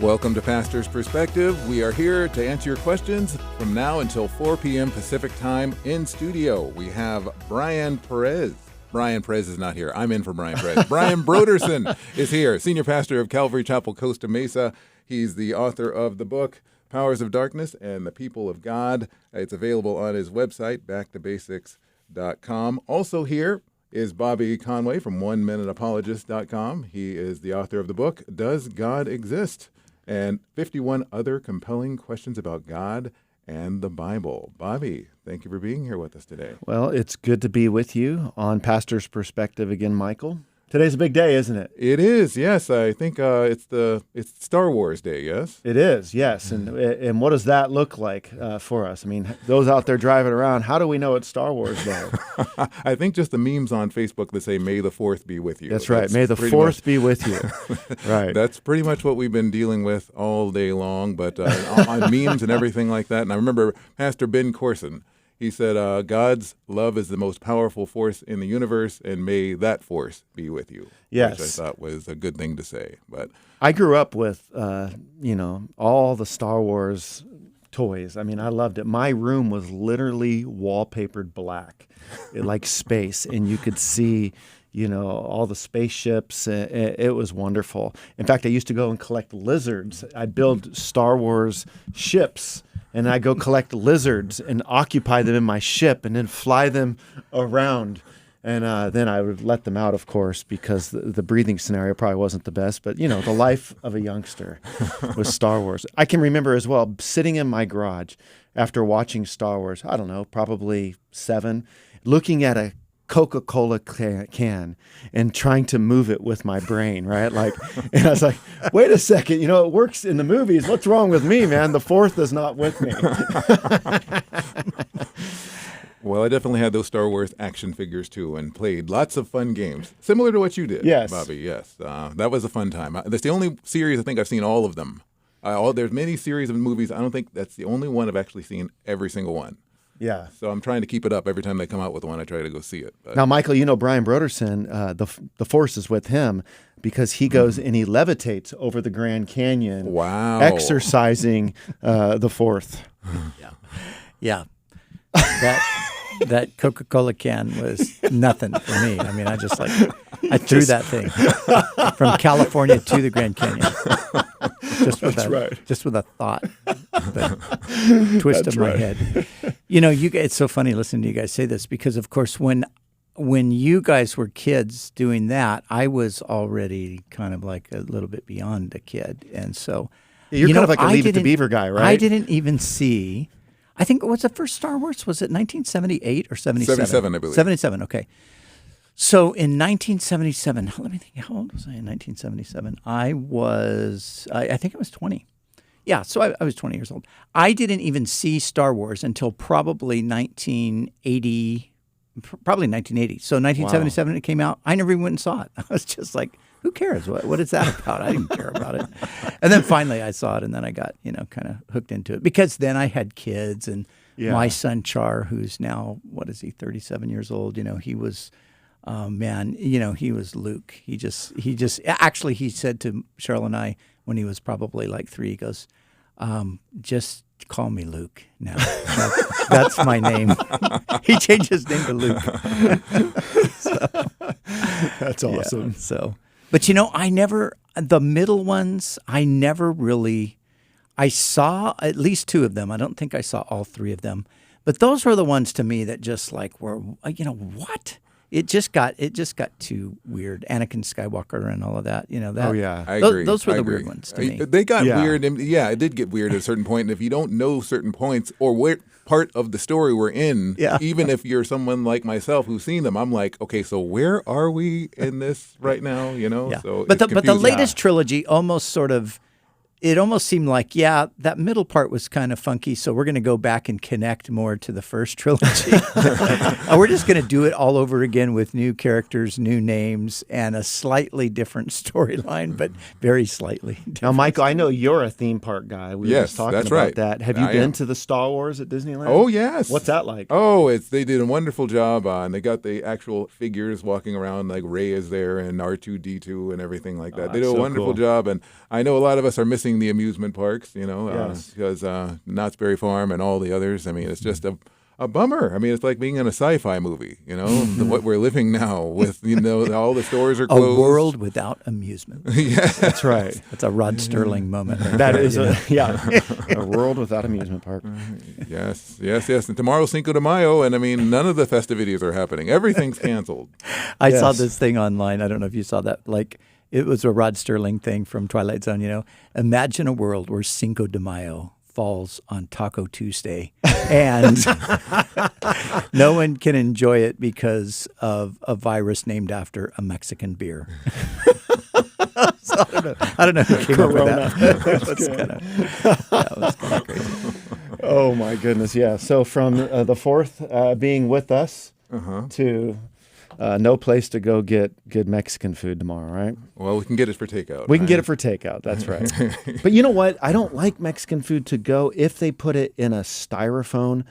Welcome to Pastor's Perspective. We are here to answer your questions from now until 4 p.m. Pacific Time in studio. We have Brian Perez. Brian Perez is not here. I'm in for Brian Perez. Brian Broderson is here, senior pastor of Calvary Chapel, Costa Mesa. He's the author of the book, Powers of Darkness and the People of God. It's available on his website, backtobasics.com. Also here is Bobby Conway from OneMinuteApologist.com. He is the author of the book, Does God Exist? And 51 other compelling questions about God and the Bible. Bobby, thank you for being here with us today. Well, it's good to be with you on Pastor's Perspective again, Michael. Today's a big day, isn't it? It is, yes. I think it's Star Wars Day, yes? It is, yes. And what does that look like for us? I mean, those out there driving around, how do we know it's Star Wars Day? I think just the memes on Facebook that say, May the 4th be with you. That's right. May the 4th be with you. Right. That's pretty much what we've been dealing with all day long, but on memes and everything like that. And I remember Pastor Ben Corson, he said, God's love is the most powerful force in the universe, and may that force be with you. Yes. Which I thought was a good thing to say. But I grew up with, all the Star Wars toys. I mean, I loved it. My room was literally wallpapered black, like space, and you could see, all the spaceships. It was wonderful. In fact, I used to go and collect lizards. I'd build Star Wars ships, and I go collect lizards and occupy them in my ship and then fly them around. And then I would let them out, of course, because the breathing scenario probably wasn't the best. But, the life of a youngster was Star Wars. I can remember as well sitting in my garage after watching Star Wars, I don't know, probably 7, looking at a Coca-Cola can and trying to move it with my brain, right? And I was like, wait a second, it works in the movies. What's wrong with me, man? The 4th is not with me. Well, I definitely had those Star Wars action figures, too, and played lots of fun games, similar to what you did, yes. Bobby. Yes, that was a fun time. That's the only series I think I've seen all of them. There's many series of movies. I don't think that's the only one I've actually seen every single one. Yeah. So I'm trying to keep it up. Every time they come out with one, I try to go see it. But. Now, Michael, Brian Broderson, the force is with him because he goes and he levitates over the Grand Canyon. Wow. Exercising the 4th. Yeah. That Coca-Cola can was nothing for me. I mean, I threw that thing from California to the Grand Canyon. Just with a thought, twist of my head. You guys, it's so funny listening to you guys say this because, of course, when you guys were kids doing that, I was already kind of like a little bit beyond a kid, and so you're kind of like a Leave It to Beaver guy, right? I didn't even see. I think what's the first Star Wars? Was it 1978 or 77? 77, I believe. 77, okay. So in 1977, let me think, how old was I in 1977? I think I was 20. Yeah, so I was 20 years old. I didn't even see Star Wars until probably 1980. So 1977 it came out. I never even went and saw it. I was just like, who cares? What is that about? I didn't care about it. And then finally I saw it, and then I got, kind of hooked into it. Because then I had kids, and my son Char, who's now, 37 years old, he was, he was Luke. He said to Cheryl and I when he was probably like 3, he goes, just call me Luke now. That's my name. He changed his name to Luke. That's awesome. But the middle ones, I saw at least 2 of them. I don't think I saw all 3 of them. But those were the ones to me that just were, what? It just got too weird. Anakin Skywalker and all of that, Oh yeah, I agree. Those were the weird ones to me. They got weird, and it did get weird at a certain point. And if you don't know certain points or where part of the story we're in, even if you're someone like myself who's seen them, I'm like, okay, so where are we in this right now? Yeah. So but the latest trilogy almost sort of. It almost seemed like, that middle part was kind of funky, so we're going to go back and connect more to the first trilogy. We're just going to do it all over again with new characters, new names, and a slightly different storyline, but very slightly different. Now, Michael, I know you're a theme park guy. We were just talking about that. Have you been to the Star Wars at Disneyland? Oh, yes. What's that like? Oh, they did a wonderful job, and they got the actual figures walking around, like Rey is there and R2-D2 and everything like that. They did a wonderful job, and I know a lot of us are missing missing the amusement parks, Yes. because Knott's Berry Farm and all the others. I mean, it's just a bummer. I mean, it's like being in a sci-fi movie, what we're living now with, all the stores are A closed. world without amusement. Yes. That's right. That's a Rod Sterling moment. Right That there, is you know? a world without amusement park. Yes. And tomorrow's Cinco de Mayo, and I mean, none of the festivities are happening. Everything's canceled. I saw Yes. this thing online. I don't know if you saw that. Like, it was a Rod Sterling thing from Twilight Zone, Imagine a world where Cinco de Mayo falls on Taco Tuesday and no one can enjoy it because of a virus named after a Mexican beer. So I don't know who came up with that. That was kind of crazy. Oh my goodness, yeah. So from the 4th being with us to no place to go get good Mexican food tomorrow, right? Well, we can get it for takeout. We can get it for takeout. That's right. But you know what? I don't like Mexican food to go if they put it in a styrofoam,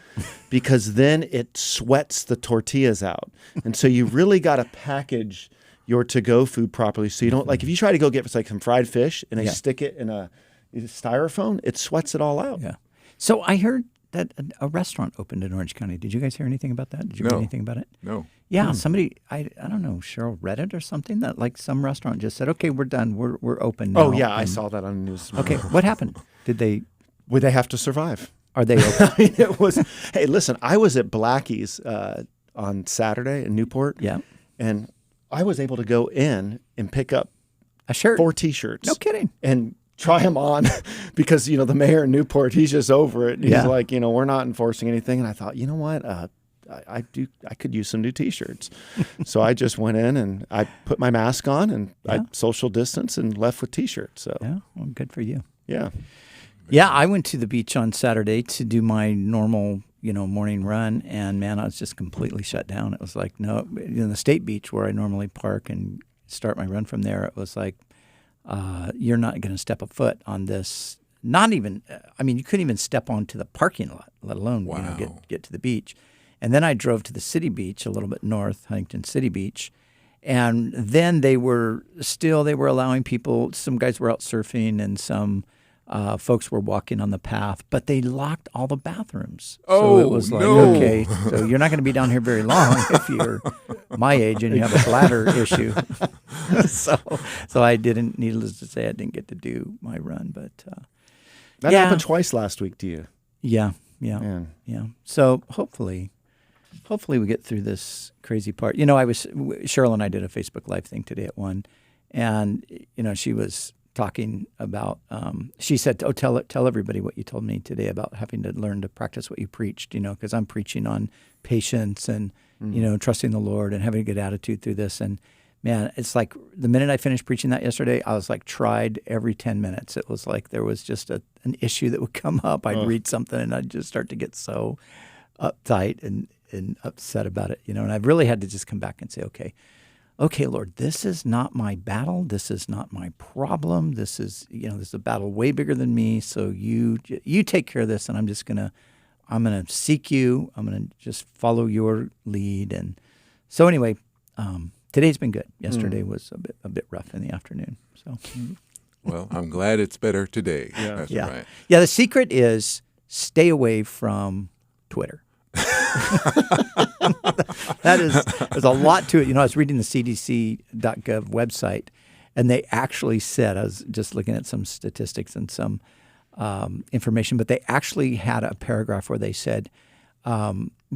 because then it sweats the tortillas out. And so you really got to package your to-go food properly. So you don't, like, if you try to go get like some fried fish and they stick it in a styrofoam, it sweats it all out. Yeah. So I heard that a restaurant opened in Orange County. Did you guys hear anything about that? Did you read anything about it? No. Yeah, somebody, I don't know, Cheryl read it or something, that like some restaurant just said, okay, we're done. We're open now. Oh, yeah. I saw that on the news. Okay, what happened? Would they have to survive? Are they open? I mean, it was, hey, listen, I was at Blackie's on Saturday in Newport. Yeah. And I was able to go in and pick up A shirt? 4 T-shirts. No kidding. And try them on because, the mayor in Newport, he's just over it. He's like, we're not enforcing anything. And I thought, you know what? I could use some new T-shirts. So I just went in and I put my mask on and I social distance and left with T-shirts. So Yeah, well, good for you. yeah. Yeah, I went to the beach on Saturday to do my normal, morning run, and man, I was just completely shut down. It was like, no, in the state beach where I normally park and start my run from there, it was like, you're not going to step a foot on this. Not even, you couldn't even step onto the parking lot, let alone get to the beach. And then I drove to the city beach a little bit north, Huntington City Beach. And then they were allowing people, some guys were out surfing and some folks were walking on the path, but they locked all the bathrooms. So it was like, okay, so you're not going to be down here very long if you're my age and you have a bladder issue. So I didn't, needless to say, I didn't get to do my run, but That happened twice last week to you. Yeah. Man. Yeah. So hopefully we get through this crazy part. Cheryl and I did a Facebook Live thing today at 1, and she was talking about. She said, "Oh, tell everybody what you told me today about having to learn to practice what you preached." Because I'm preaching on patience and trusting the Lord and having a good attitude through this. And man, it's like the minute I finished preaching that yesterday, I was like tried every 10 minutes. It was like there was just an issue that would come up. I'd read something and I'd just start to get so uptight and upset about it, and I really had to just come back and say, okay, Lord, this is not my battle. This is not my problem. This is, this is a battle way bigger than me. So you take care of this, and I'm going to seek you. I'm going to just follow your lead. And so anyway, today's been good. Yesterday was a bit rough in the afternoon. So, Well, I'm glad it's better today. Yeah. That's right. Yeah. The secret is stay away from Twitter. There's a lot to it. I was reading the CDC.gov website, and they actually said, I was just looking at some statistics and some information, but they actually had a paragraph where they said,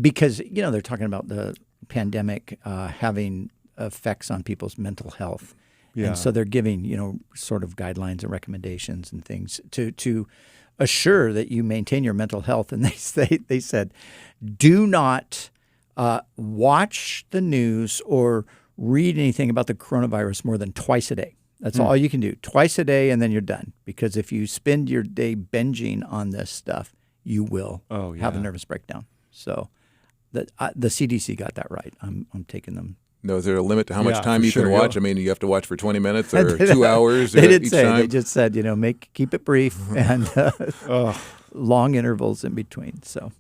because, they're talking about the pandemic having effects on people's mental health. Yeah. And so they're giving, sort of guidelines and recommendations and things to assure that you maintain your mental health. And they said, do not watch the news or read anything about the coronavirus more than twice a day. That's all you can do. Twice a day, and then you're done. Because if you spend your day binging on this stuff, you will have a nervous breakdown. So the CDC got that right. I'm taking them. No, is there a limit to how much time you can watch? I mean, you have to watch for 20 minutes or 2 hours they didn't each say. time? They just said, keep it brief and long intervals in between. So,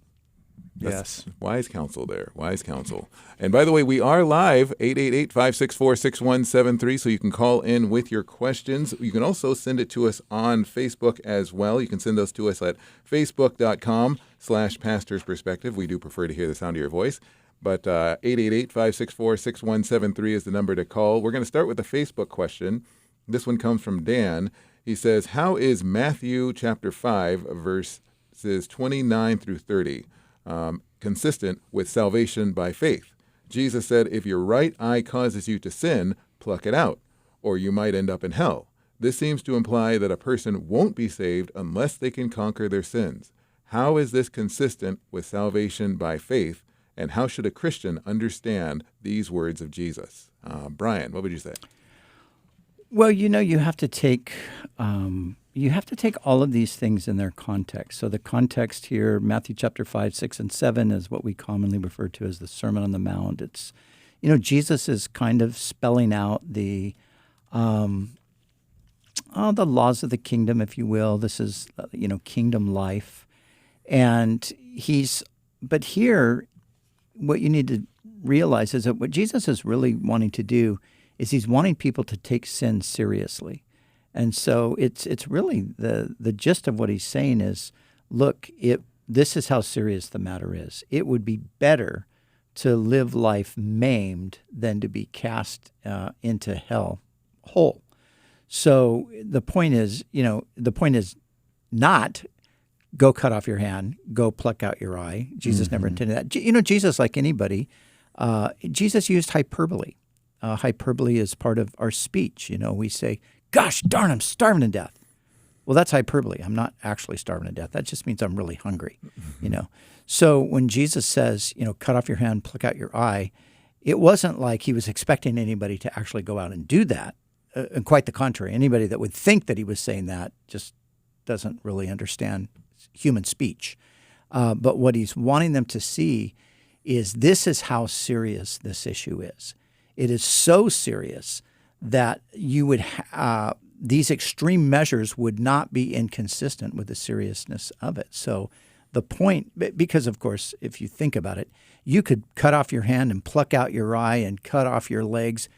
Yes. Wise counsel there. Wise counsel. And by the way, we are live, 888-564-6173, so you can call in with your questions. You can also send it to us on Facebook as well. You can send those to us at facebook.com/pastorsperspective. We do prefer to hear the sound of your voice. But 888-564-6173 is the number to call. We're going to start with the Facebook question. This one comes from Dan. He says, how is Matthew chapter 5, verses 29 through 30, consistent with salvation by faith? Jesus said, if your right eye causes you to sin, pluck it out, or you might end up in hell. This seems to imply that a person won't be saved unless they can conquer their sins. How is this consistent with salvation by faith, and how should a Christian understand these words of Jesus? Brian, what would you say? Well, you have to take all of these things in their context. So the context here, Matthew chapter 5, 6, and 7, is what we commonly refer to as the Sermon on the Mount. It's, Jesus is kind of spelling out the laws of the kingdom, if you will. This is, kingdom life. But here, what you need to realize is that what Jesus is really wanting to do is he's wanting people to take sin seriously. And so it's really the gist of what he's saying is, look, this is how serious the matter is. It would be better to live life maimed than to be cast into hell whole. So the point is not go cut off your hand, go pluck out your eye. Jesus never intended that. Jesus, like anybody, Jesus used hyperbole. Hyperbole is part of our speech. We say, gosh darn, I'm starving to death. Well, that's hyperbole. I'm not actually starving to death. That just means I'm really hungry, So when Jesus says, cut off your hand, pluck out your eye, it wasn't like he was expecting anybody to actually go out and do that. And quite the contrary. Anybody that would think that he was saying that just doesn't really understand human speech. But what he's wanting them to see is this is how serious this issue is. It is so serious that you would these extreme measures would not be inconsistent with the seriousness of it. So the point, because of course, if you think about it, you could cut off your hand and pluck out your eye and cut off your legs.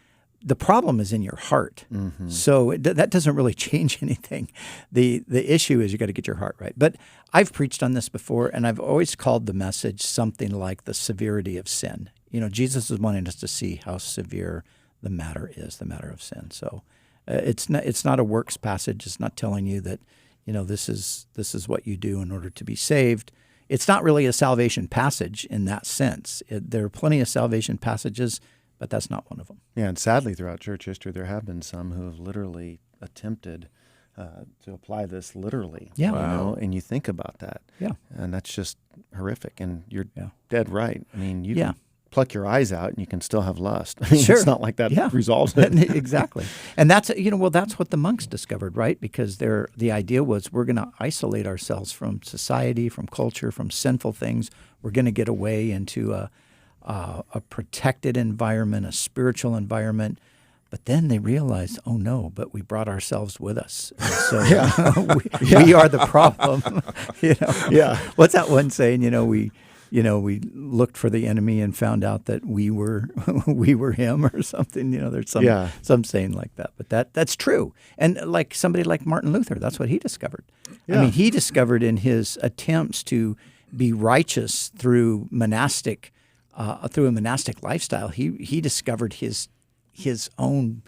The problem is in your heart. Mm-hmm. So that doesn't really change anything. The issue is you got to get your heart right. But I've preached on this before, and I've always called the message something like the severity of sin. Jesus is wanting us to see how severe the matter is, the matter of sin. So it's not a works passage. It's not telling you that this is what you do in order to be saved. It's not really a salvation passage in that sense. There are plenty of salvation passages, but that's not one of them. Yeah, and sadly throughout church history, there have been some who have literally attempted to apply this literally. Yeah. Wow. And you think about that. Yeah. And that's just horrific. And you're dead right. I mean, you can pluck your eyes out and you can still have lust. I mean, sure. It's not like that resolves it. Exactly. And that's, that's what the monks discovered, right? Because the idea was we're going to isolate ourselves from society, from culture, from sinful things. We're going to get away into a protected environment, a spiritual environment. But then they realized, oh no, but we brought ourselves with us. And so we are the problem. Yeah. What's that one saying? We looked for the enemy and found out that we were him or something. There's some saying like that. But that's true. And like somebody like Martin Luther, that's what he discovered. Yeah. I mean, he discovered in his attempts to be righteous through a monastic lifestyle, he discovered his own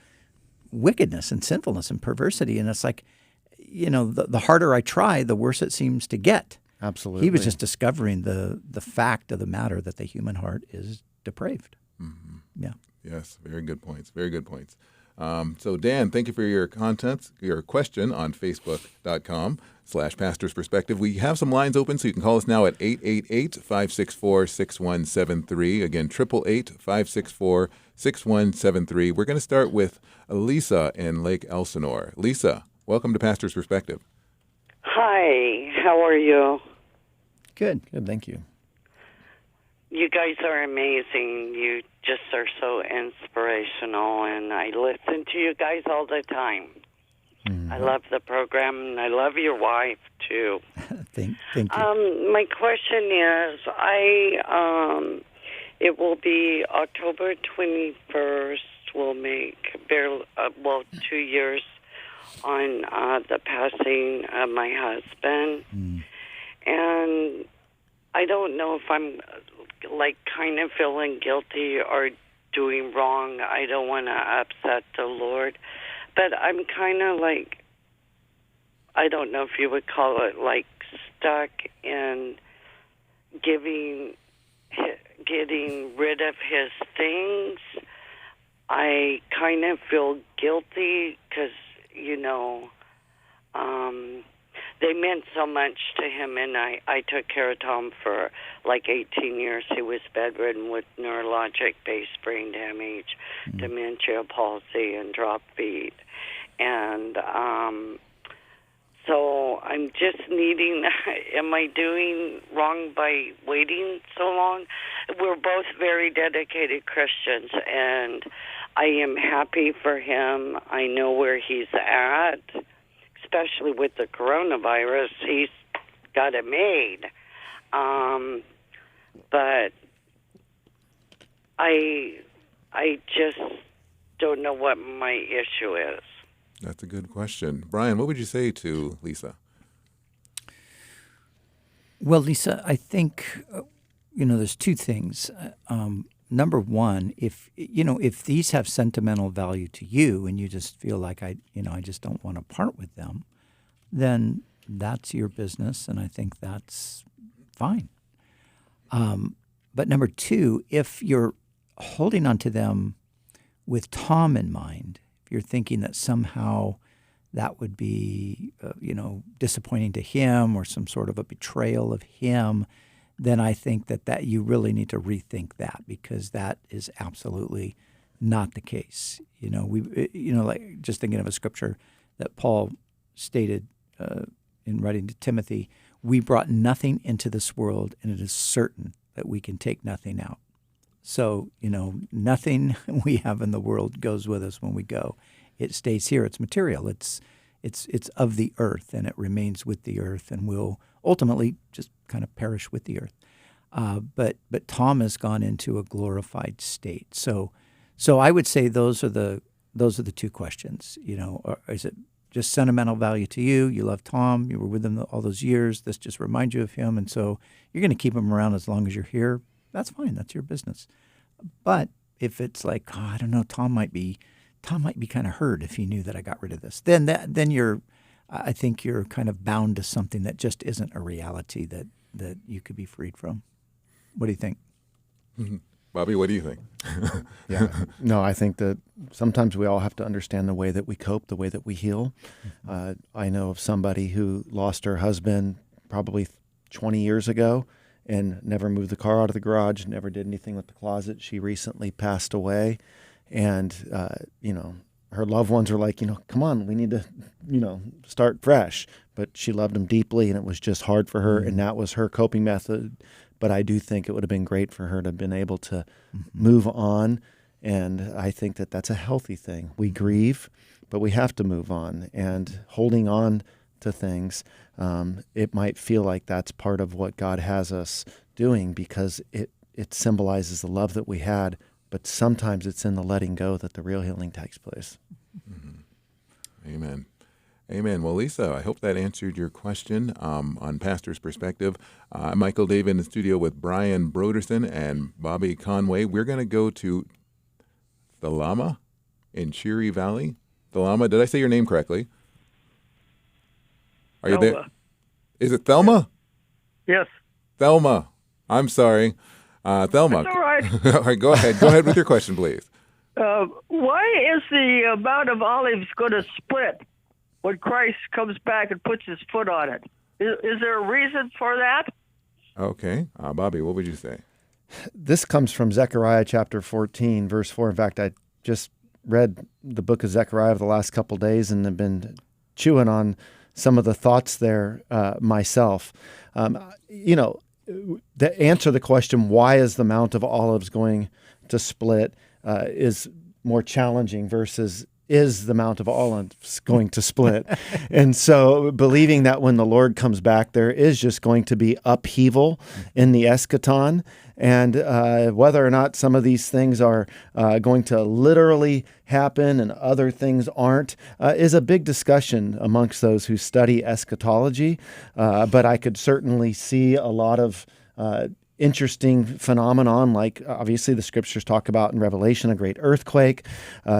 wickedness and sinfulness and perversity. And it's like, the harder I try, the worse it seems to get. Absolutely. He was just discovering the fact of the matter that the human heart is depraved. Mm-hmm. Yeah. Yes, very good points. Very good points. So Dan, thank you for your question on Facebook.com/Pastor's Perspective. We have some lines open, so you can call us now at 888-564-6173. Again, 888-564-6173. We're going to start with Lisa in Lake Elsinore. Lisa, welcome to Pastor's Perspective. Hi, how are you? Good, thank you. You guys are amazing. You just are so inspirational, and I listen to you guys all the time. I love the program, and I love your wife, too. Thank you. My question is, it will be October 21st. We'll make 2 years on the passing of my husband. And I don't know if I'm, kind of feeling guilty or doing wrong. I don't want to upset the Lord. But I'm kind of I don't know if you would call it stuck in getting rid of his things. I kind of feel guilty because, they meant so much to him, and I took care of Tom for 18 years. He was bedridden with neurologic-based brain damage, dementia, palsy, and drop feet. And so I'm just needing, am I doing wrong by waiting so long? We're both very dedicated Christians, and I am happy for him. I know where he's at, especially with the coronavirus. He's got it made. But I just don't know what my issue is. That's a good question. Brian, what would you say to Lisa? Well, Lisa, I think, there's two things. Number one, if these have sentimental value to you and you just feel like I just don't want to part with them, then that's your business, and I think that's fine. But number two, if you're holding on to them with Tom in mind, if you're thinking that somehow that would be, disappointing to him or some sort of a betrayal of him, then I think that you really need to rethink that, because that is absolutely not the case. Just thinking of a scripture that Paul stated in writing to Timothy, we brought nothing into this world, and it is certain that we can take nothing out. So, nothing we have in the world goes with us when we go. It stays here. It's material. It's of the earth, and it remains with the earth, and will ultimately just kind of perish with the earth. But Tom has gone into a glorified state. So I would say those are the two questions. Is it just sentimental value to you? You love Tom. You were with him all those years. This just reminds you of him, and so you're going to keep him around as long as you're here. That's fine. That's your business. But if it's I don't know, Tom might be kind of hurt if he knew that I got rid of this. Then I think you're kind of bound to something that just isn't a reality that you could be freed from. What do you think? Bobby, what do you think? Yeah. No, I think that sometimes we all have to understand the way that we cope, the way that we heal. I know of somebody who lost her husband probably 20 years ago and never moved the car out of the garage, never did anything with the closet. She recently passed away. And, her loved ones are like, come on, we need to, start fresh. But she loved him deeply, and it was just hard for her, and that was her coping method. But I do think it would have been great for her to have been able to move on, and I think that that's a healthy thing. We grieve, but we have to move on. And holding on to things, it might feel like that's part of what God has us doing, because it symbolizes the love that we had. But sometimes it's in the letting go that the real healing takes place. Amen. Amen. Well, Lisa, I hope that answered your question on Pastor's Perspective. I'm Michael David in the studio with Brian Broderson and Bobby Conway. We're going to go to Thelma in Cherry Valley. Thelma, did I say your name correctly? Are you there? Is it Thelma? Yes. Thelma. I'm sorry. Thelma. That's all right. All right, go ahead. Go ahead with your question, please. Why is the Mount of Olives going to split when Christ comes back and puts his foot on it? Is there a reason for that? Okay. Bobby, what would you say? This comes from Zechariah chapter 14, verse 4. In fact, I just read the book of Zechariah the last couple of days and have been chewing on some of the thoughts there myself. To answer the question, why is the Mount of Olives going to split, is more challenging versus is the Mount of Olives going to split. And so believing that when the Lord comes back, there is just going to be upheaval in the eschaton. And whether or not some of these things are going to literally happen and other things aren't is a big discussion amongst those who study eschatology. But I could certainly see a lot of interesting phenomenon, like obviously the scriptures talk about in Revelation, a great earthquake.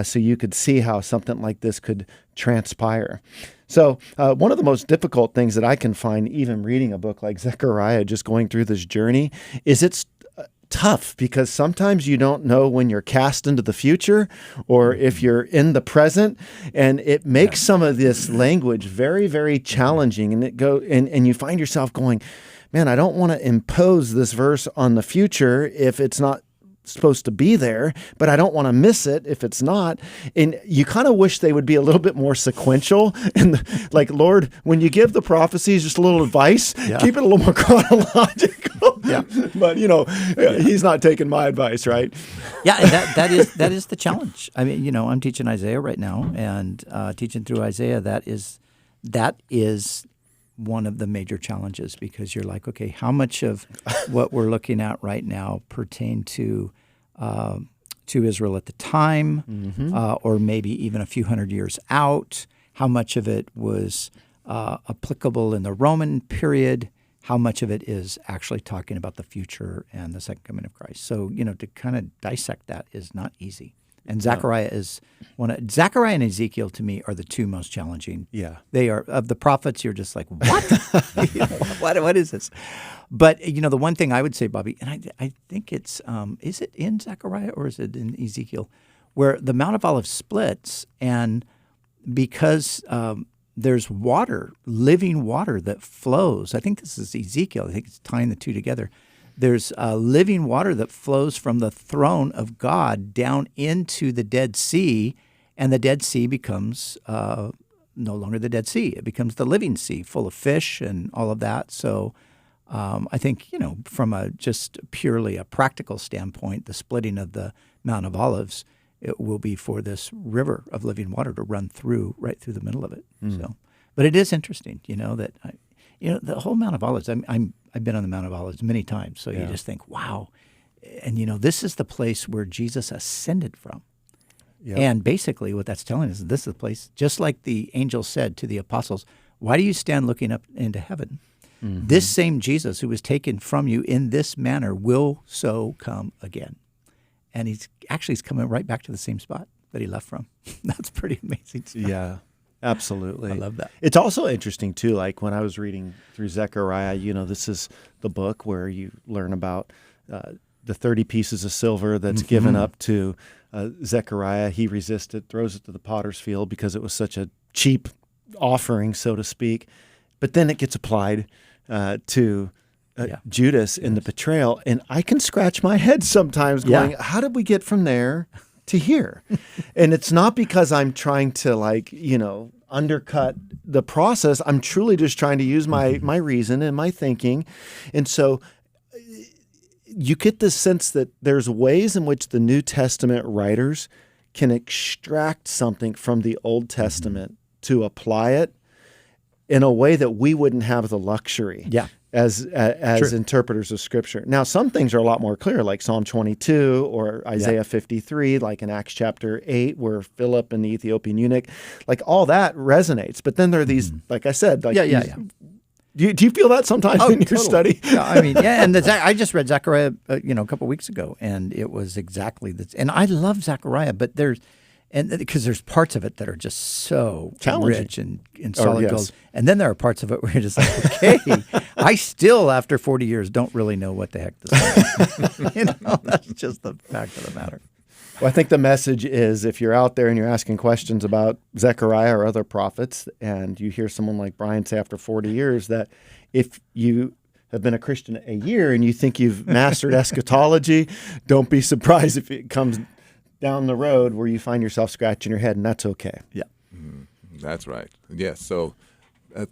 So you could see how something like this could transpire. So one of the most difficult things that I can find, even reading a book like Zechariah, just going through this journey, is it's tough because sometimes you don't know when you're cast into the future or if you're in the present, and it makes some of this language very, very challenging. And and you find yourself going, man, I don't want to impose this verse on the future if it's not supposed to be there, but I don't want to miss it if it's not. And you kind of wish they would be a little bit more sequential. And like, Lord, when you give the prophecies, just a little advice, keep it a little more chronological. But he's not taking my advice, right? Yeah, and that is the challenge. I mean, I'm teaching Isaiah right now, and teaching through Isaiah, that is one of the major challenges, because you're like, okay, how much of what we're looking at right now pertain to Israel at the time, or maybe even a few hundred years out? How much of it was applicable in the Roman period? How much of it is actually talking about the future and the second coming of Christ? So, to kind of dissect that is not easy. And Zechariah is Zechariah and Ezekiel, to me, are the two most challenging. Yeah, they are. Of the prophets, you're just like, what? What is this? But the one thing I would say, Bobby, and I think it's is it in Zechariah or is it in Ezekiel, where the Mount of Olives splits, and because there's water, living water that flows. I think this is Ezekiel. I think it's tying the two together. There's living water that flows from the throne of God down into the Dead Sea, and the Dead Sea becomes no longer the Dead Sea. It becomes the living sea, full of fish and all of that. So I think, from just purely a practical standpoint, the splitting of the Mount of Olives, it will be for this river of living water to run right through the middle of it. So, but it is interesting, that the whole Mount of Olives. I've been on the Mount of Olives many times, so you just think, wow. And, this is the place where Jesus ascended from. Yep. And basically what that's telling us is this is the place, just like the angel said to the apostles, why do you stand looking up into heaven? This same Jesus who was taken from you in this manner will so come again. And he's coming right back to the same spot that he left from. That's pretty amazing stuff. Yeah. Absolutely. I love that. It's also interesting, too, like when I was reading through Zechariah, this is the book where you learn about the 30 pieces of silver that's given up to Zechariah. He resisted, throws it to the potter's field because it was such a cheap offering, so to speak. But then it gets applied to Judas in the betrayal. And I can scratch my head sometimes going, how did we get from there to here? And it's not because I'm trying to undercut the process. I'm truly just trying to use my reason and my thinking. And so you get this sense that there's ways in which the New Testament writers can extract something from the Old Testament to apply it in a way that we wouldn't have the luxury. As interpreters of Scripture. Now, some things are a lot more clear, like Psalm 22 or Isaiah 53, like in Acts chapter 8, where Philip and the Ethiopian eunuch, like all that resonates. But then there are these, like I said, Do you feel that sometimes in your study? And I just read Zechariah, a couple of weeks ago, and it was exactly this. And I love Zechariah, but because there's parts of it that are just so rich and solid gold. And then there are parts of it where you're just like, okay, I still, after 40 years, don't really know what the heck this is. That's just the fact of the matter. Well, I think the message is, if you're out there and you're asking questions about Zechariah or other prophets, and you hear someone like Brian say after 40 years that if you have been a Christian a year and you think you've mastered eschatology, don't be surprised if it comes down the road where you find yourself scratching your head, and that's okay. Yeah. That's right. Yes. So,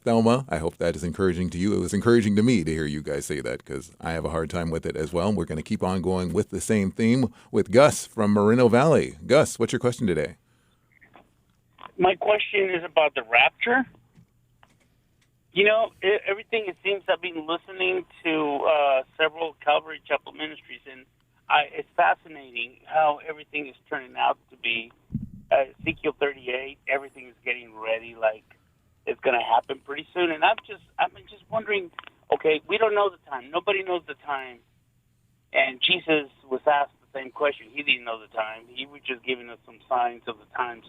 Thelma, I hope that is encouraging to you. It was encouraging to me to hear you guys say that, because I have a hard time with it as well. And we're going to keep on going with the same theme with Gus from Moreno Valley. Gus, what's your question today? My question is about the rapture. You know, everything, it seems I've been listening to several Calvary Chapel ministries, and it's fascinating how everything is turning out to be. Ezekiel 38, everything is getting ready, like it's going to happen pretty soon. And I'm just wondering, okay, we don't know the time. Nobody knows the time. And Jesus was asked the same question. He didn't know the time. He was just giving us some signs of the times.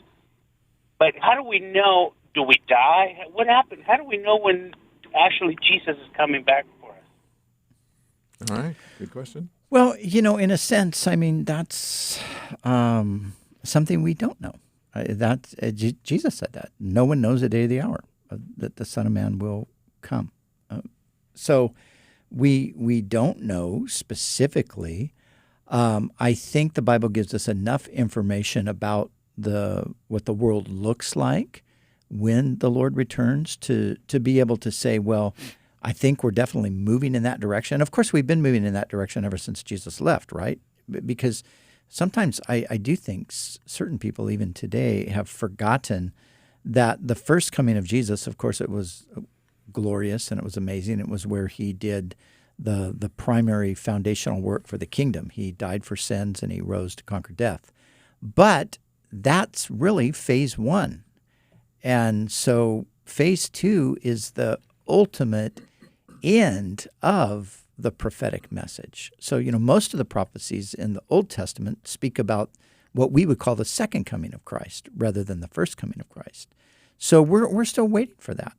But how do we know? Do we die? What happened? How do we know when actually Jesus is coming back for us? All right, good question. Well, you know, in a sense, I mean, that's something we don't know. Jesus said that. No one knows the day or the hour that the Son of Man will come. So we don't know specifically. I think the Bible gives us enough information about what the world looks like when the Lord returns to be able to say, well, I think we're definitely moving in that direction. Of course, we've been moving in that direction ever since Jesus left, right? Because sometimes I do think certain people even today have forgotten that the first coming of Jesus, of course, it was glorious and it was amazing. It was where he did the primary foundational work for the kingdom. He died for sins and he rose to conquer death. But that's really phase one. And so phase two is the ultimate end of the prophetic message. So, you know, most of the prophecies in the Old Testament speak about what we would call the second coming of Christ rather than the first coming of Christ. So we're still waiting for that.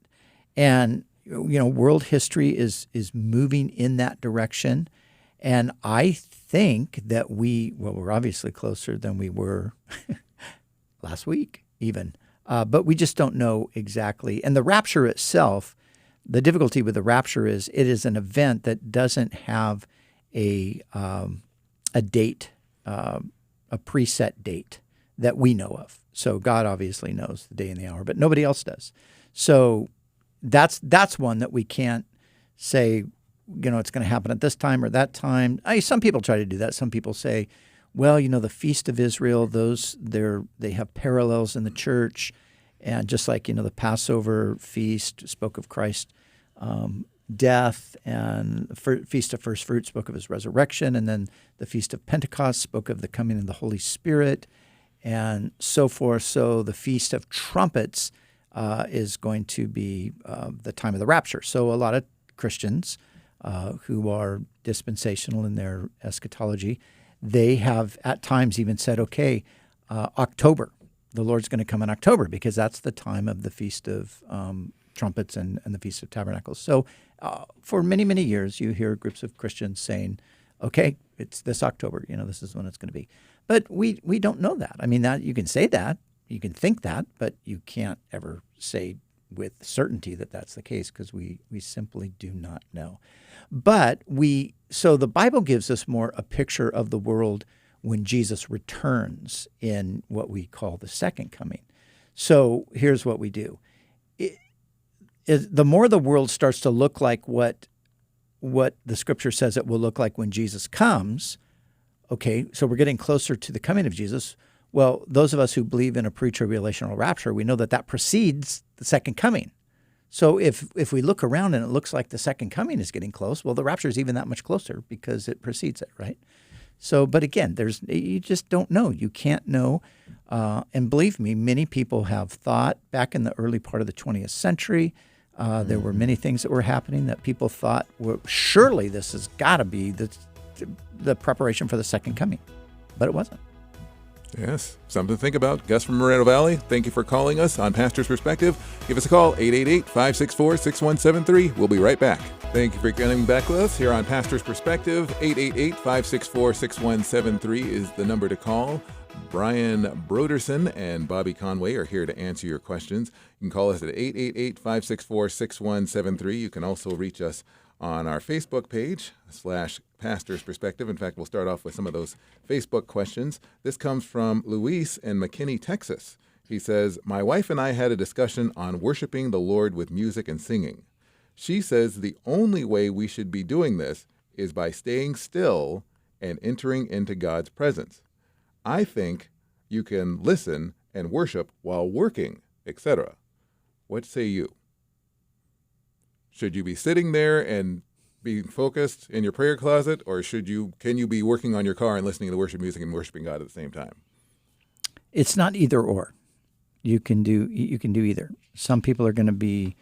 And, you know, world history is moving in that direction. And I think that we're obviously closer than we were last week even. But we just don't know exactly. And the rapture itself, the difficulty with the rapture is it is an event that doesn't have a date, a preset date that we know of. So God obviously knows the day and the hour, but nobody else does. So that's one that we can't say, you know, it's going to happen at this time or that time. Some people try to do that. Some people say, well, you know, the Feast of Israel, they have parallels in the church. And just like, you know, the Passover feast spoke of Christ's death, and the Feast of First Fruits spoke of his resurrection, and then the Feast of Pentecost spoke of the coming of the Holy Spirit, and so forth. So the Feast of Trumpets is going to be the time of the rapture. So a lot of Christians who are dispensational in their eschatology, they have at times even said, okay, October, the Lord's going to come in October because that's the time of the Feast of Trumpets and the Feast of Tabernacles. So for many, many years, you hear groups of Christians saying, okay, it's this October, you know, this is when it's going to be. But we don't know that. I mean, that you can say that, you can think that, but you can't ever say with certainty that that's the case because we simply do not know. But so the Bible gives us more a picture of the world when Jesus returns in what we call the second coming. So here's what we do. The more the world starts to look like what the Scripture says it will look like when Jesus comes, okay, so we're getting closer to the coming of Jesus. Well, those of us who believe in a pre-tribulational rapture, we know that precedes the second coming. So if we look around and it looks like the second coming is getting close, well, the rapture is even that much closer because it precedes it, right? So, but again, you just don't know. You can't know. And believe me, many people have thought back in the early part of the 20th century, there were many things that were happening that people thought, well, surely this has got to be the preparation for the second coming. But it wasn't. Yes, something to think about. Gus from Moreno Valley, thank you for calling us on Pastor's Perspective. Give us a call, 888-564-6173. We'll be right back. Thank you for getting back with us here on Pastor's Perspective. 888-564-6173 is the number to call. Brian Broderson and Bobby Conway are here to answer your questions. You can call us at 888-564-6173. You can also reach us on our Facebook page, /Pastor's Perspective. In fact, we'll start off with some of those Facebook questions. This comes from Luis in McKinney, Texas. He says, my wife and I had a discussion on worshiping the Lord with music and singing. She says the only way we should be doing this is by staying still and entering into God's presence. I think you can listen and worship while working, etc. What say you? Should you be sitting there and being focused in your prayer closet, or can you be working on your car and listening to worship music and worshiping God at the same time? It's not either or. You can do either. Some people are going to be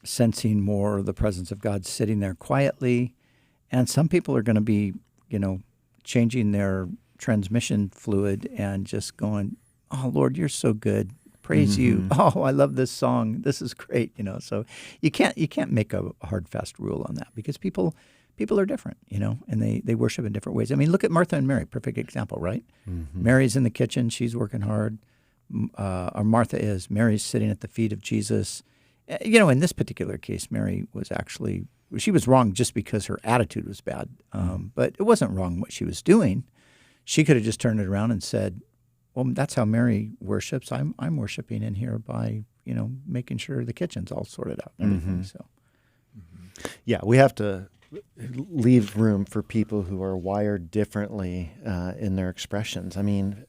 sensing more the presence of God sitting there quietly, and some people are going to be, changing their transmission fluid and just going, "Oh Lord, you're so good. Praise you. Oh, I love this song. This is great." So you can't make a hard fast rule on that, because people are different, and they worship in different ways. I mean, look at Martha and Mary, perfect example, right? Mary's in the kitchen, she's working hard. Or Martha is. Mary's sitting at the feet of Jesus. In this particular case, Mary she was wrong just because her attitude was bad. But it wasn't wrong what she was doing. She could have just turned it around and said, "Well, that's how Mary worships. I'm worshiping in here by, making sure the kitchen's all sorted out and everything." So, yeah, we have to leave room for people who are wired differently in their expressions. I mean,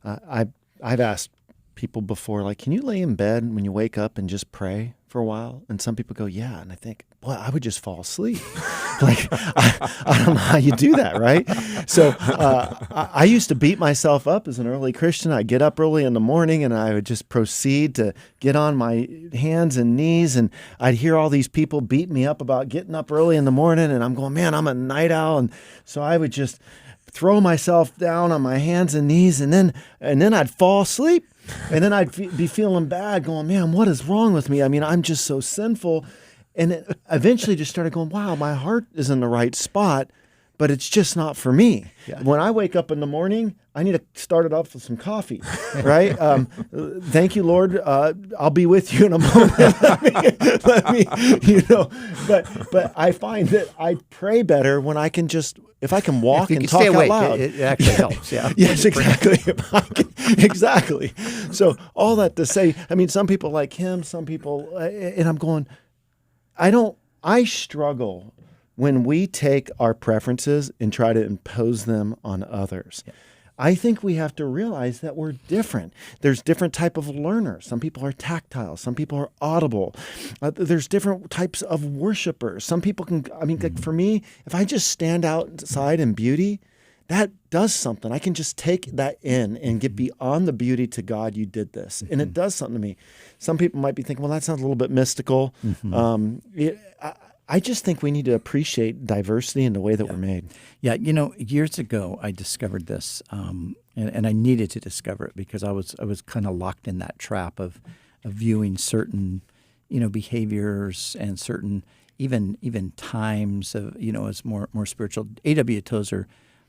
I've asked people before, like, can you lay in bed when you wake up and just pray for a while? And some people go, yeah. And I think, well, I would just fall asleep. Like, I don't know how you do that, right? So I used to beat myself up as an early Christian. I'd get up early in the morning and I would just proceed to get on my hands and knees, and I'd hear all these people beat me up about getting up early in the morning, and I'm going, man, I'm a night owl. And so I would just throw myself down on my hands and knees, and then I'd fall asleep. And then I'd be feeling bad, going, man, what is wrong with me? I mean, I'm just so sinful. And it eventually just started going, wow, my heart is in the right spot, but it's just not for me. Yeah. When I wake up in the morning, I need to start it off with some coffee, right? Thank you, Lord. I'll be with you in a moment. let me, But I find that I pray better when I can just, if I can walk and talk out loud. It actually helps, yeah. Yes, exactly. Exactly. So all that to say, I mean, some people like him, some people, and I'm going, I struggle when we take our preferences and try to impose them on others. Yeah. I think we have to realize that we're different. There's different type of learners. Some people are tactile. Some people are audible. There's different types of worshipers. Some people can, like for me, if I just stand outside in beauty, that does something. I can just take that in and get beyond the beauty to God, you did this. And it does something to me. Some people might be thinking, well, that sounds a little bit mystical. I just think we need to appreciate diversity in the way that we're made. Yeah, years ago I discovered this, and I needed to discover it because I was kind of locked in that trap of viewing certain, behaviors and certain even times of as more spiritual. A.W. Tozer,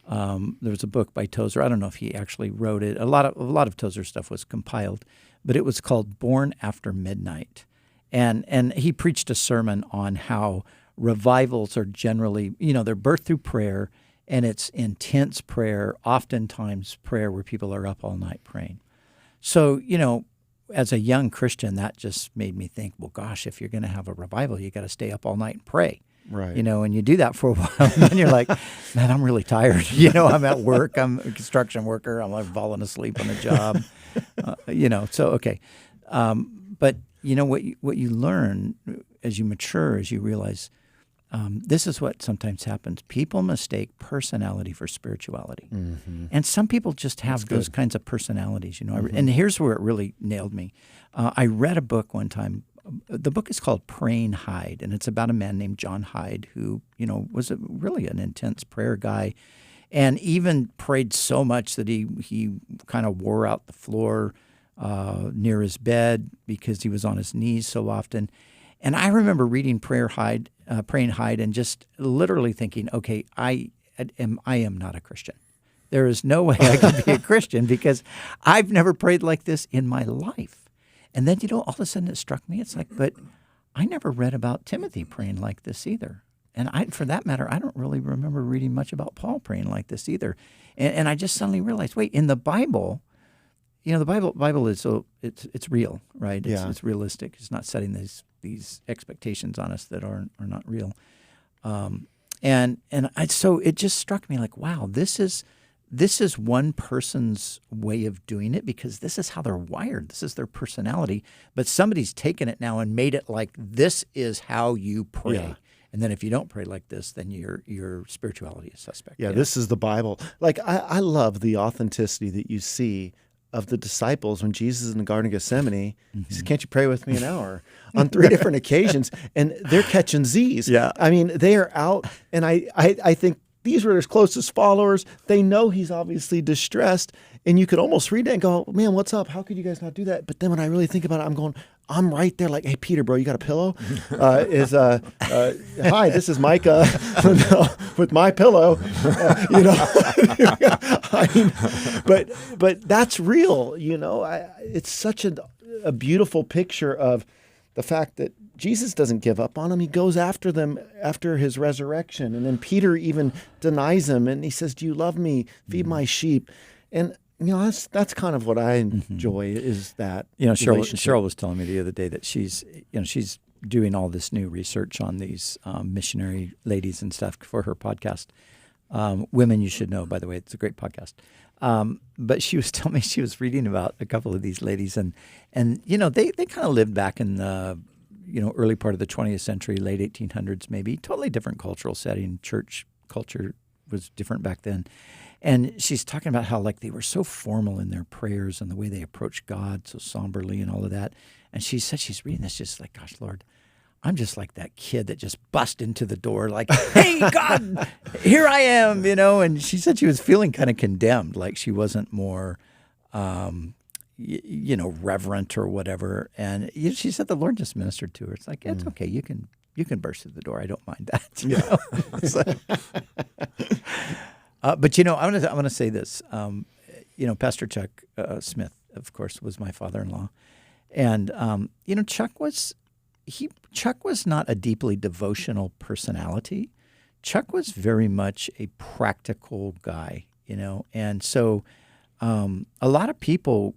there was a book by Tozer. I don't know if he actually wrote it. A lot of Tozer stuff was compiled, but it was called Born After Midnight. And he preached a sermon on how revivals are generally, they're birthed through prayer, and it's intense prayer, oftentimes prayer where people are up all night praying. So, as a young Christian, that just made me think, well, gosh, if you're going to have a revival, you got to stay up all night and pray. Right. And you do that for a while, and then you're like, man, I'm really tired. I'm at work. I'm a construction worker. I'm like falling asleep on the job. So, okay. But what you learn as you mature, as you realize, this is what sometimes happens. People mistake personality for spirituality. Mm-hmm. And some people just have those kinds of personalities, Mm-hmm. And here's where it really nailed me. I read a book one time. The book is called Praying Hyde, and it's about a man named John Hyde who, was really an intense prayer guy, and even prayed so much that he kind of wore out the floor near his bed because he was on his knees so often. And I remember reading Praying Hyde, and just literally thinking, okay, I am not a Christian. There is no way I could be a Christian because I've never prayed like this in my life. And then, all of a sudden it struck me. It's like, but I never read about Timothy praying like this either. And for that matter, I don't really remember reading much about Paul praying like this either. And I just suddenly realized, wait, in the Bible, the Bible is it's real, right? It's realistic. It's not setting these expectations on us that are not real. So it just struck me like, wow, this is this is one person's way of doing it because this is how they're wired. This is their personality. But somebody's taken it now and made it like this is how you pray. Yeah. And then if you don't pray like this, then your spirituality is suspect. Yeah, this is the Bible. Like, I love the authenticity that you see of the disciples when Jesus is in the Garden of Gethsemane. He says, "Can't you pray with me an hour?" on 3 different occasions, and they're catching Z's. Yeah. I mean, they are out, and I think these were his closest followers. They know he's obviously distressed, and you could almost read that and go, "Man, what's up? How could you guys not do that?" But then when I really think about it, I'm right there like, "Hey, Peter, bro, you got a pillow?" Hi, this is Micah with my pillow. I mean, but that's real, it's such a beautiful picture of the fact that Jesus doesn't give up on them. He goes after them after his resurrection. And then Peter even denies him, and he says, "Do you love me? Feed my sheep." And that's kind of what I enjoy is that Cheryl was telling me the other day that she's doing all this new research on these missionary ladies and stuff for her podcast. Women You Should Know, by the way, it's a great podcast. But she was telling me she was reading about a couple of these ladies, and they kind of lived back in the early part of the 20th century, late 1800s maybe. Totally different cultural setting. Church culture was different back then. And she's talking about how like they were so formal in their prayers and the way they approached God so somberly and all of that. And she said she's reading this just like, "Gosh, Lord, I'm just like that kid that just bust into the door like, 'Hey, God, here I am,' And she said she was feeling kind of condemned, like she wasn't more, reverent or whatever. And she said the Lord just ministered to her. It's like, it's okay. You can burst through the door. I don't mind that. But I'm going to say this. Pastor Chuck Smith, of course, was my father-in-law, and Chuck was not a deeply devotional personality. Chuck was very much a practical guy, and so a lot of people,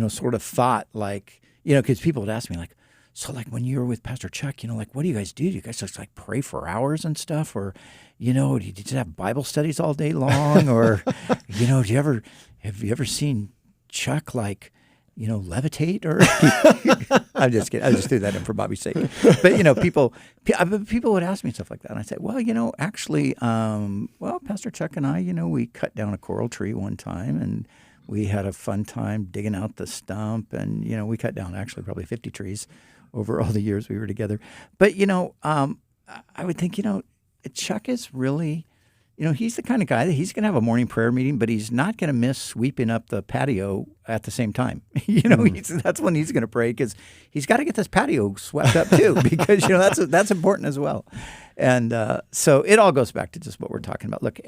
sort of thought like, because people would ask me like, "So like when you were with Pastor Chuck, like what do you guys do? Do you guys just like pray for hours and stuff, or do you just have Bible studies all day long, or have you ever seen Chuck like levitate?" Or I'm just kidding. I just threw that in for Bobby's sake. But people would ask me stuff like that, and I said, "Well, actually, Pastor Chuck and I, we cut down a coral tree one time, and we had a fun time digging out the stump, and we cut down actually probably 50 trees over all the years we were together." But I would think Chuck is really, he's the kind of guy that he's going to have a morning prayer meeting, but he's not going to miss sweeping up the patio at the same time. That's when he's going to pray because he's got to get this patio swept up too, because that's important as well. And so it all goes back to just what we're talking about. Look,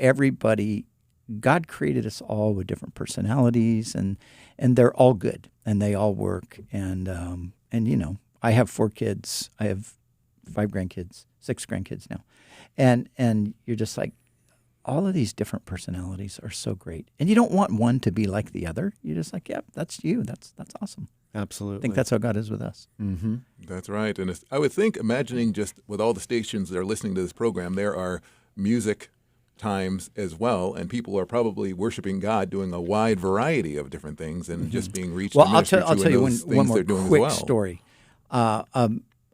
God created us all with different personalities, and they're all good and they all work. And I have 4 kids. I have 5 grandkids, 6 grandkids now. And you're just like, all of these different personalities are so great. And you don't want one to be like the other. You're just like, yep, that's you. That's awesome. Absolutely. I think that's how God is with us. Mm-hmm. That's right. And I would think, imagining just with all the stations that are listening to this program, there are music times as well, and people are probably worshiping God doing a wide variety of different things and just being reached. Well, I'll tell you one more quick story. A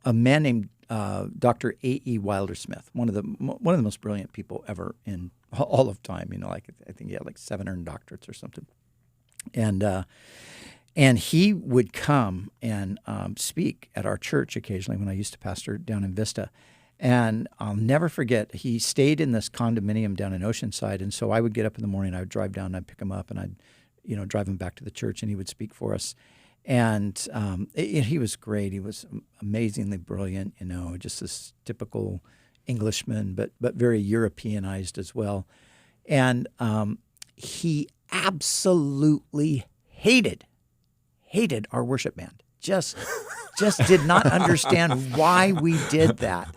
man named Dr. A.E. Wilder Smith, one of the most brilliant people ever in all of time. I think he had like 700 doctorates or something, and he would come and speak at our church occasionally when I used to pastor down in Vista. And I'll never forget, he stayed in this condominium down in Oceanside, and so I would get up in the morning, I would drive down, I'd pick him up, and I'd drive him back to the church, and he would speak for us. And he was great. He was amazingly brilliant, just this typical Englishman, but very Europeanized as well. And he absolutely hated our worship band. Just did not understand why we did that.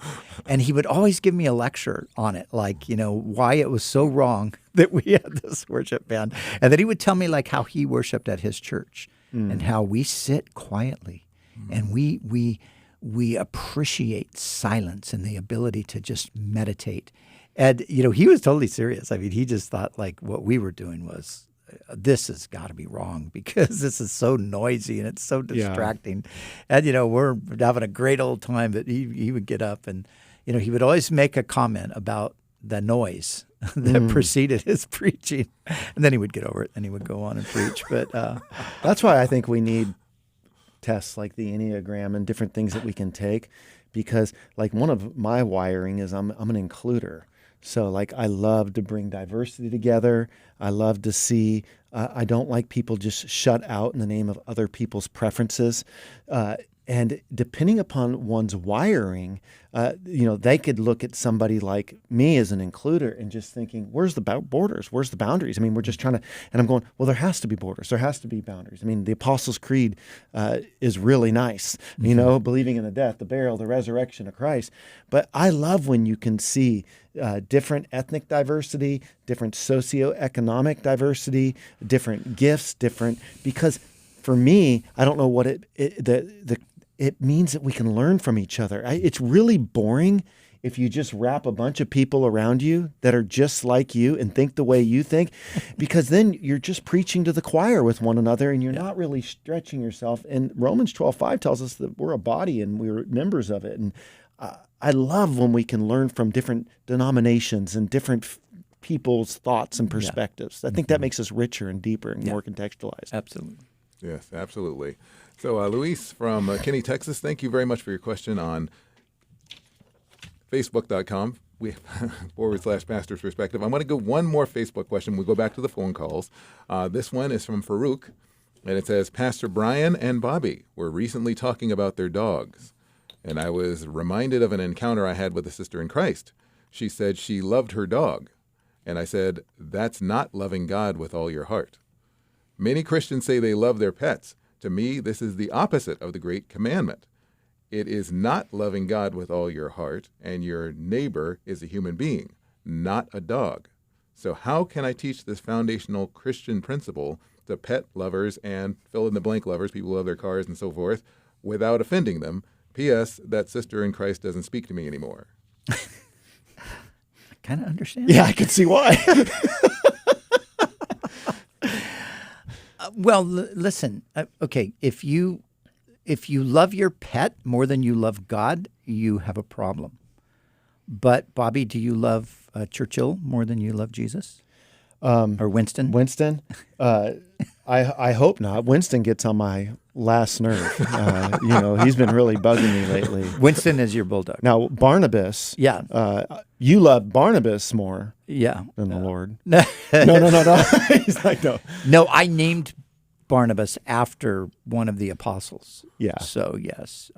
And he would always give me a lecture on it, like, why it was so wrong that we had this worship band. And then he would tell me like how he worshiped at his church and how we sit quietly and we appreciate silence and the ability to just meditate. And, he was totally serious. I mean, he just thought like what we were doing was, this has got to be wrong because this is so noisy and it's so distracting. And, we're having a great old time. But he would get up and, he would always make a comment about the noise that preceded his preaching. And then he would get over it and he would go on and preach. But that's why I think we need tests like the Enneagram and different things that we can take, because like one of my wiring is I'm an includer. So like I love to bring diversity together. I love to see, I don't like people just shut out in the name of other people's preferences. And depending upon one's wiring, they could look at somebody like me as an includer and just thinking, where's the borders? Where's the boundaries? I mean, we're just trying to, and I'm going, well, there has to be borders. There has to be boundaries. I mean, the Apostles' Creed is really nice, believing in the death, the burial, the resurrection of Christ. But I love when you can see different ethnic diversity, different socioeconomic diversity, different gifts, because for me, I don't know what it means that we can learn from each other. It's really boring if you just wrap a bunch of people around you that are just like you and think the way you think, because then you're just preaching to the choir with one another and you're not really stretching yourself. And Romans 12:5 tells us that we're a body and we're members of it. And I love when we can learn from different denominations and different people's thoughts and perspectives. I think that makes us richer and deeper and more contextualized. Absolutely. Yes, absolutely. So, Luis from Kinney, Texas, thank you very much for your question on Facebook.com. /Pastor's Perspective. I'm going to go one more Facebook question. We'll go back to the phone calls. This one is from Farouk, and it says, Pastor Brian and Bobby were recently talking about their dogs, and I was reminded of an encounter I had with a sister in Christ. She said she loved her dog, and I said, that's not loving God with all your heart. Many Christians say they love their pets. To me, this is the opposite of the great commandment. It is not loving God with all your heart, and your neighbor is a human being, not a dog. So how can I teach this foundational Christian principle to pet lovers and fill-in-the-blank lovers, people who love their cars and so forth, without offending them? P.S. That sister in Christ doesn't speak to me anymore. I kind of understand. Yeah, I can see why. Well, listen, okay, if you love your pet more than you love God, you have a problem. But, Bobby, do you love Churchill more than you love Jesus? Or Winston? Winston? I hope not. Winston gets on my last nerve. He's been really bugging me lately. Winston is your bulldog. Now, Barnabas. Yeah. You love Barnabas more than the Lord. No. He's like, no. No, I named Barnabas after one of the apostles. Yeah. So, yes.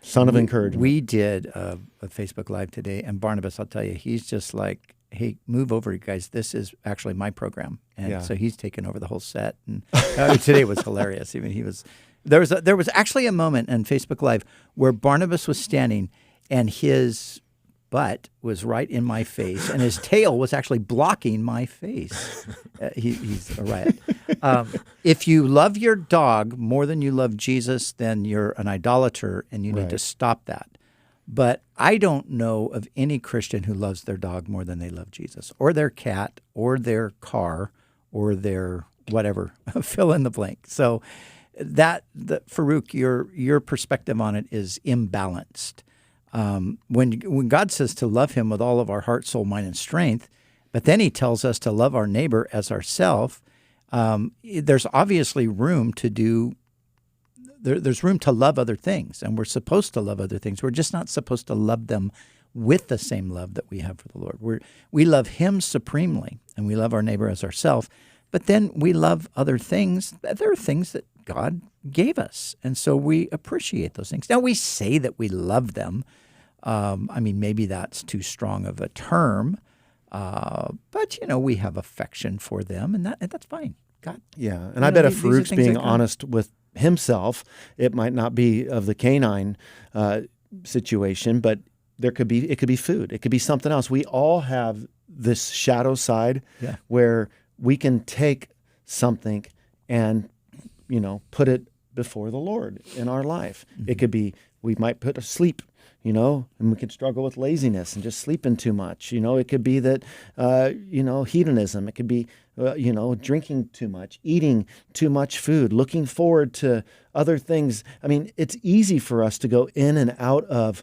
Son of encouragement. We did a Facebook Live today, and Barnabas, I'll tell you, he's just like, hey, move over, you guys. This is actually my program. And so he's taken over the whole set. And today was hilarious. I mean, there was actually a moment in Facebook Live where Barnabas was standing and his butt was right in my face and his tail was actually blocking my face. He's a riot. If you love your dog more than you love Jesus, then you're an idolater and you need to stop that. But I don't know of any Christian who loves their dog more than they love Jesus, or their cat, or their car, or their whatever, fill in the blank. So Farouk, your perspective on it is imbalanced. When God says to love him with all of our heart, soul, mind, and strength, but then he tells us to love our neighbor as ourself, there's obviously room to do there's room to love other things, and we're supposed to love other things. We're just not supposed to love them with the same love that we have for the Lord. We love him supremely, and we love our neighbor as ourselves, but then we love other things. There are things that God gave us, and so we appreciate those things. Now, we say that we love them. Maybe that's too strong of a term, but, we have affection for them, and that's fine. God, yeah, and I bet if Farouk's being honest with himself, it might not be of the canine situation, but it could be food. It could be something else. We all have this shadow side where we can take something and, put it before the Lord in our life. Mm-hmm. It could be, we might put a sleep and we can struggle with laziness and just sleeping too much. It could be that, hedonism. It could be, drinking too much, eating too much food, looking forward to other things. I mean, it's easy for us to go in and out of,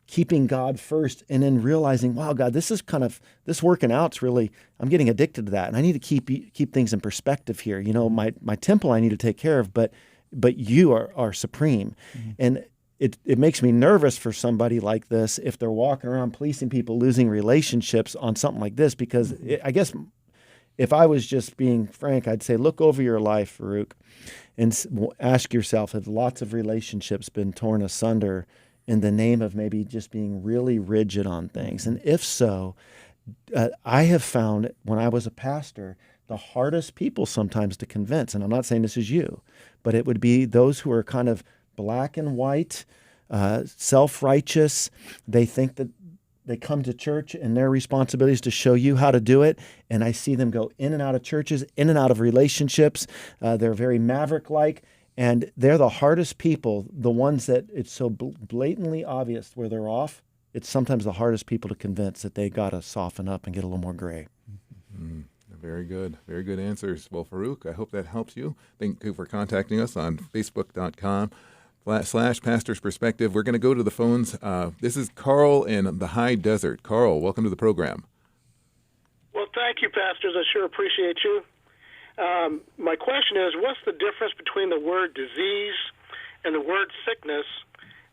keeping God first and then realizing, wow, God, this working out's really, I'm getting addicted to that. And I need to keep things in perspective here. My temple I need to take care of, but you are supreme. Mm-hmm. And it makes me nervous for somebody like this if they're walking around policing people, losing relationships on something like this, because I guess if I was just being frank, I'd say, look over your life, Farouk, and ask yourself, have lots of relationships been torn asunder in the name of maybe just being really rigid on things? And if so, I have found when I was a pastor, the hardest people sometimes to convince, and I'm not saying this is you, but it would be those who are kind of black and white, self-righteous. They think that they come to church and their responsibility is to show you how to do it. And I see them go in and out of churches, in and out of relationships. They're very maverick-like. And they're the hardest people, the ones that it's so blatantly obvious where they're off. It's sometimes the hardest people to convince that they got to soften up and get a little more gray. Mm-hmm. Very good. Very good answers. Well, Farouk, I hope that helps you. Thank you for contacting us on Facebook.com/Pastor's Perspective. We're going to go to the phones. This is Carl in the high desert. Carl, welcome to the program. Well, thank you, pastors. I sure appreciate you. My question is, what's the difference between the word disease and the word sickness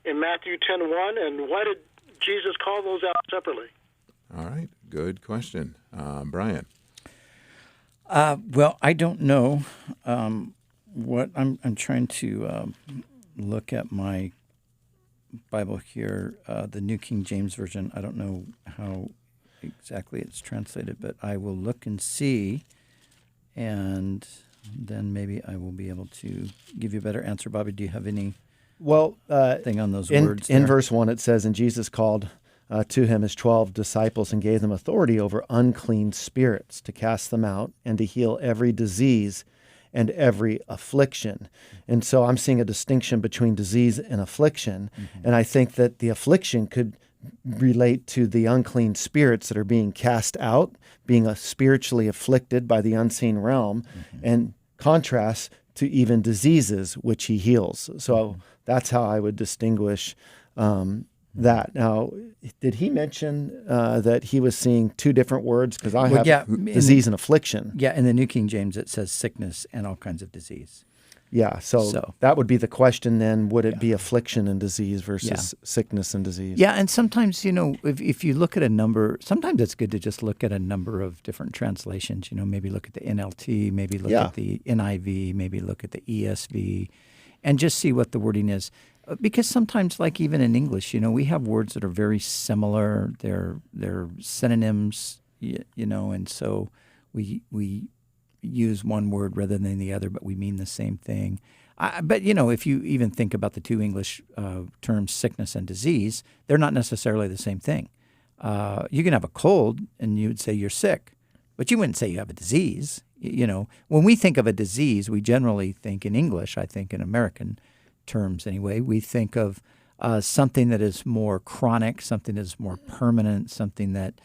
in Matthew 10:1, and why did Jesus call those out separately? All right. Good question. Brian. Well, I don't know what I'm trying to look at my Bible here, the New King James Version. I don't know how exactly it's translated, but I will look and see, and then maybe I will be able to give you a better answer. Bobby, do you have any thing on those words? In verse 1, it says, and Jesus called to him his 12 disciples and gave them authority over unclean spirits to cast them out and to heal every disease and every affliction. And so I'm seeing a distinction between disease and affliction. Mm-hmm. And I think that the affliction could relate to the unclean spirits that are being cast out, being spiritually afflicted by the unseen realm, and contrast to even diseases which he heals. So that's how I would distinguish that. Now, did he mention that he was seeing two different words? Because I have disease and affliction. Yeah, in the New King James it says sickness and all kinds of disease. Yeah, so that would be the question then. Would it be affliction and disease versus sickness and disease? Yeah, and sometimes, if you look at a number, sometimes it's good to just look at a number of different translations. Maybe look at the NLT, maybe look at the NIV, maybe look at the ESV, and just see what the wording is. Because sometimes, like even in English, we have words that are very similar. They're synonyms, and so we use one word rather than the other, but we mean the same thing. But if you even think about the two English terms, sickness and disease, they're not necessarily the same thing. You can have a cold and you would say you're sick, but you wouldn't say you have a disease. When we think of a disease, we generally think in English, I think in American terms anyway, we think of something that is more chronic, something that is more permanent, something that,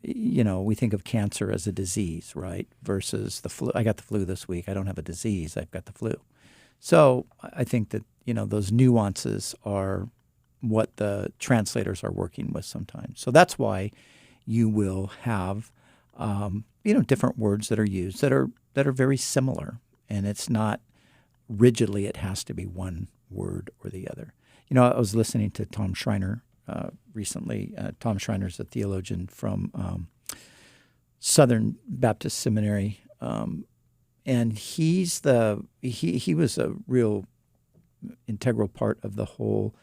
we think of cancer as a disease, right? Versus the flu. I got the flu this week. I don't have a disease. I've got the flu. So I think that, those nuances are what the translators are working with sometimes. So that's why you will have, different words that are used that are very similar. And it's not rigidly it has to be one word or the other. I was listening to Tom Schreiner recently. Tom Schreiner is a theologian from Southern Baptist Seminary, and he was a real integral part of the whole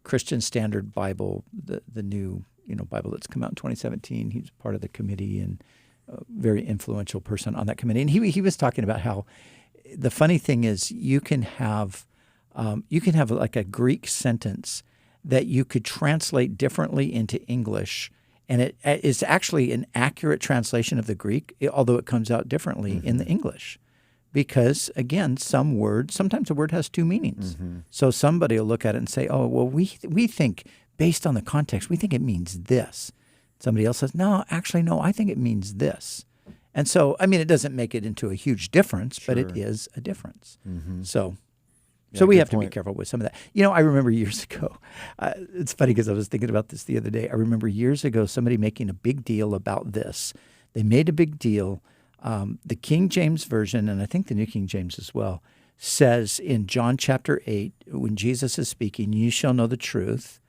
Christian Standard Bible, the new Bible that's come out in 2017. He's part of the committee and a very influential person on that committee. And he was talking about how the funny thing is you can have like a Greek sentence that you could translate differently into English, and it is actually an accurate translation of the Greek, although it comes out differently in the English, because, again, sometimes a word has two meanings. So somebody will look at it and say, oh, well, we think, based on the context, we think it means this. Somebody else says, no, actually, no, I think it means this. And so, I mean, it doesn't make it into a huge difference, but it is a difference. So we have to be careful with some of that. I remember years ago, it's funny because I was thinking about this the other day. I remember years ago somebody making a big deal about this. They made a big deal. The King James Version, and I think the New King James as well, says in John chapter 8, when Jesus is speaking, you shall know the truth,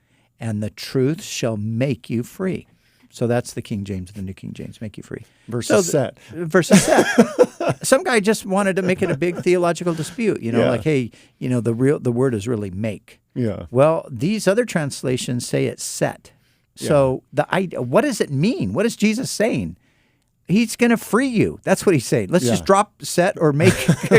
and the truth shall make you free. So that's the King James and the New King James, make you free. Versus set. Versus set. Some guy just wanted to make it a big theological dispute, like, hey, the word is really make. Yeah. Well, these other translations say it's set. So what does it mean? What is Jesus saying? He's going to free you. That's what he's saying. Let's just drop set or make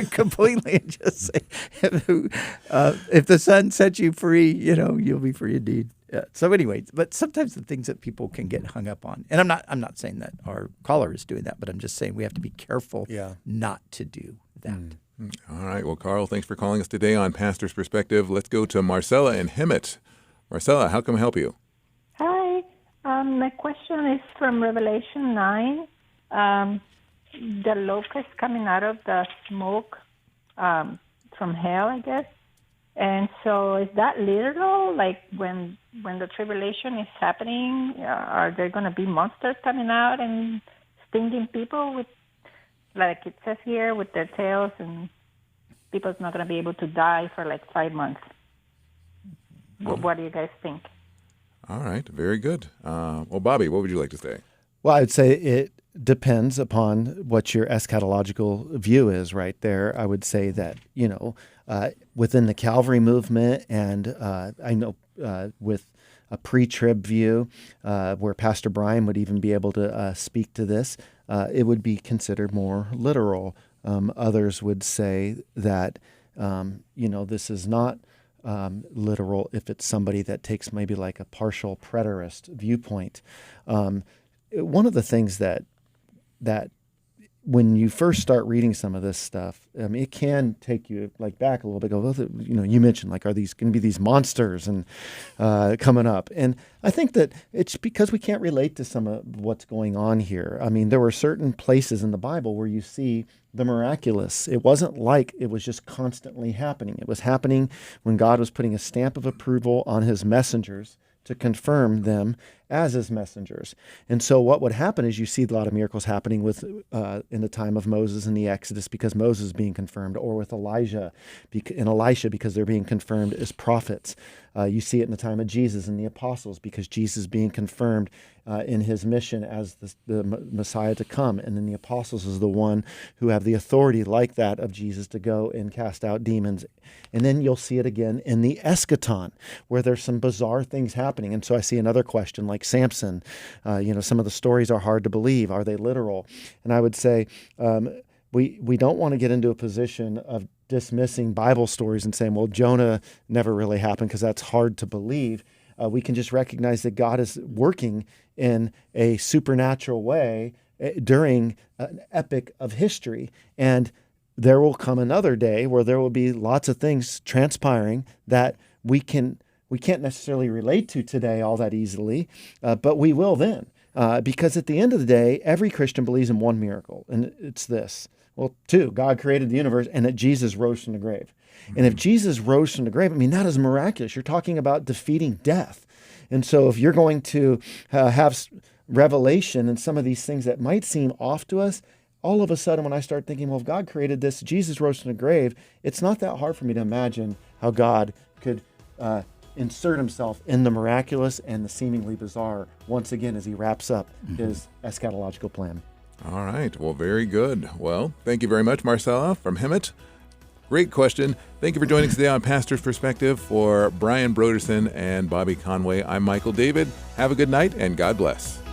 completely and just say, if the Son sets you free, you'll be free indeed. So anyway, but sometimes the things that people can get hung up on, and I'm not saying that our caller is doing that, but I'm just saying we have to be careful not to do that. All right. Well, Carl, thanks for calling us today on Pastor's Perspective. Let's go to Marcella in Hemet. Marcella, how can we help you? Hi. My question is from Revelation 9. The locust coming out of the smoke from hell, I guess. And so is that literal? Like when the tribulation is happening, are there going to be monsters coming out and stinging people with, like it says here, with their tails, and people's not going to be able to die for like 5 months? What do you guys think? All right. Very good. Well, Bobby, what would you like to say? Well, I'd say it depends upon what your eschatological view is right there. I would say that, within the Calvary movement, and I know with a pre-trib view, where Pastor Brian would even be able to speak to this, it would be considered more literal. Others would say that, this is not literal if it's somebody that takes maybe like a partial preterist viewpoint. One of the things that when you first start reading some of this stuff, it can take you like back a little bit. Go, well, you mentioned like, are these going to be these monsters and coming up? And I think that it's because we can't relate to some of what's going on here. I mean, there were certain places in the Bible where you see the miraculous. It wasn't like it was just constantly happening. It was happening when God was putting a stamp of approval on his messengers to confirm them as his messengers. And so what would happen is you see a lot of miracles happening with in the time of Moses in the Exodus because Moses is being confirmed, or with Elijah and Elisha because they're being confirmed as prophets. You see it in the time of Jesus and the apostles because Jesus is being confirmed in his mission as the Messiah to come. And then the apostles is the one who have the authority like that of Jesus to go and cast out demons. And then you'll see it again in the eschaton, where there's some bizarre things happening. And so I see another question like Samson. Some of the stories are hard to believe. Are they literal? And I would say we don't want to get into a position of dismissing Bible stories and saying, well, Jonah never really happened because that's hard to believe. We can just recognize that God is working in a supernatural way during an epic of history. And there will come another day where there will be lots of things transpiring that we can't necessarily relate to today all that easily, but we will then. Because at the end of the day, every Christian believes in one miracle, and it's this. Well, two, God created the universe, and that Jesus rose from the grave. And if Jesus rose from the grave, that is miraculous. You're talking about defeating death. And so if you're going to have revelation and some of these things that might seem off to us, all of a sudden when I start thinking, well, if God created this, Jesus rose from the grave, it's not that hard for me to imagine how God could insert himself in the miraculous and the seemingly bizarre once again as he wraps up his eschatological plan. All right. Well, very good. Well, thank you very much, Marcella from Hemet. Great question. Thank you for joining us today on Pastor's Perspective. For Brian Broderson and Bobby Conway, I'm Michael David. Have a good night and God bless.